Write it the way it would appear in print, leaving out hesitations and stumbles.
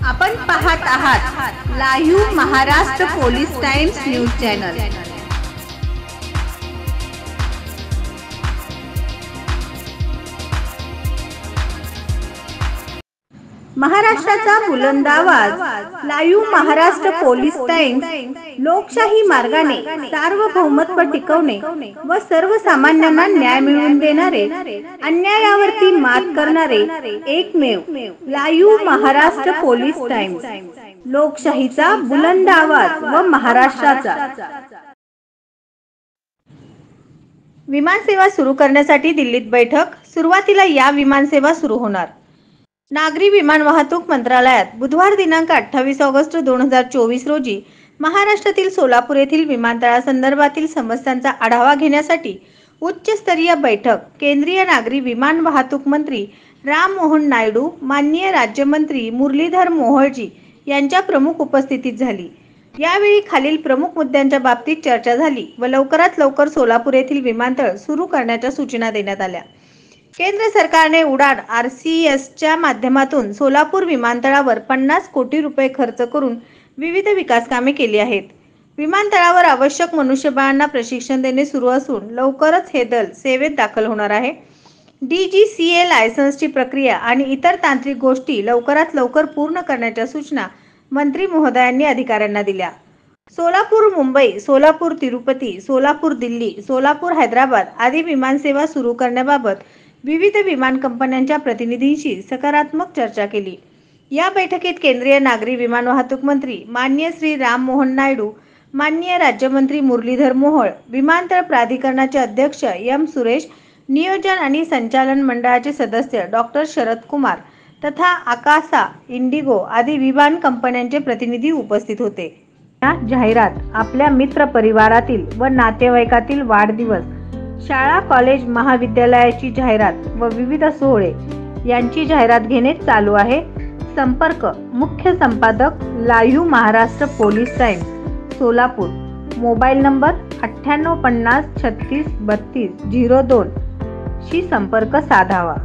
आपण पाहत आहात live Maharashtra police times news channel. महाराष्ट्राचा बुलंद आवाज लाईव्ह महाराष्ट्र पोलीस टाइम्स लोकशाही मार्गाने सार्वभौमत्व टिकवणे व सर्वसामान्यांना न्याय मिळवून देणारे, अन्यायावरती मात करणारे एकमेव लाईव्ह महाराष्ट्र पोलीस टाइम्स, लोकशाहीचा बुलंद आवाज व महाराष्ट्राचा। विमानसेवा सुरू करण्यासाठी दिल्लीत बैठक। सुरुवातीला या विमानसेवा सुरू होणार। नागरी विमान वाहतूक मंत्रालयात बुधवार दिनांक 28 ऑगस्ट 2024 रोजी महाराष्ट्रातील सोलापूर येथील विमानतळासंदर्भातील समस्यांचा आढावा घेण्यासाठी उच्चस्तरीय बैठक केंद्रीय नागरी विमान वाहतूक मंत्री राम मोहन नायडू, माननीय राज्यमंत्री मुरलीधर मोहोळजी यांच्या प्रमुख उपस्थितीत झाली। यावेळी खालील प्रमुख मुद्द्यांच्या बाबतीत चर्चा झाली व लवकरात लवकर सोलापूर येथील विमानतळ सुरू करण्याच्या सूचना देण्यात आल्या। केंद्र सरकारने उडान RCSच्या माध्यमातून सोलापूर विमानतळावर 50 कोटी रुपये खर्च करून विविध विकास कामे केली आहेत। विमानतळावर आवश्यक मनुष्यबळांना प्रशिक्षण देणे सुरू असून लवकरच हे दल सेवेत दाखल होणार आहे। DGCA लायसन्सची प्रक्रिया आणि इतर तांत्रिक गोष्टी लवकरात लवकर पूर्ण करण्याच्या सूचना मंत्री महोदयांनी अधिकाऱ्यांना दिल्या। सोलापूर मुंबई, सोलापूर तिरुपती, सोलापूर दिल्ली, सोलापूर हैदराबाद आदी विमानसेवा सुरू करण्याबाबत विविध विमान कंपन्यांच्या प्रतिनिधींशी सकारात्मक चर्चा केली। या बैठकीत केंद्रीय नागरी विमान वाहतूक मंत्री माननीय श्री राम मोहन नायडू, माननीय राज्यमंत्री मुरलीधर मोहोळ, विमानतळ प्राधिकरणाचे अध्यक्ष M सुरेश, नियोजन आणि संचालन मंडळाचे सदस्य डॉक्टर शरद कुमार तथा आकासा, इंडिगो आदी विमान कंपन्यांचे प्रतिनिधी उपस्थित होते। या जाहिरात आपल्या मित्र परिवारातील व नातेवाईकातील वाढदिवस, शाळा कॉलेज महाविद्यालयाची जाहिरात व विविध सोहळे यांची जाहिरात घेणे चालू आहे। संपर्क मुख्य संपादक live Maharashtra police times Solapur, mobile number 9850 36 32 02 शी संपर्क साधावा।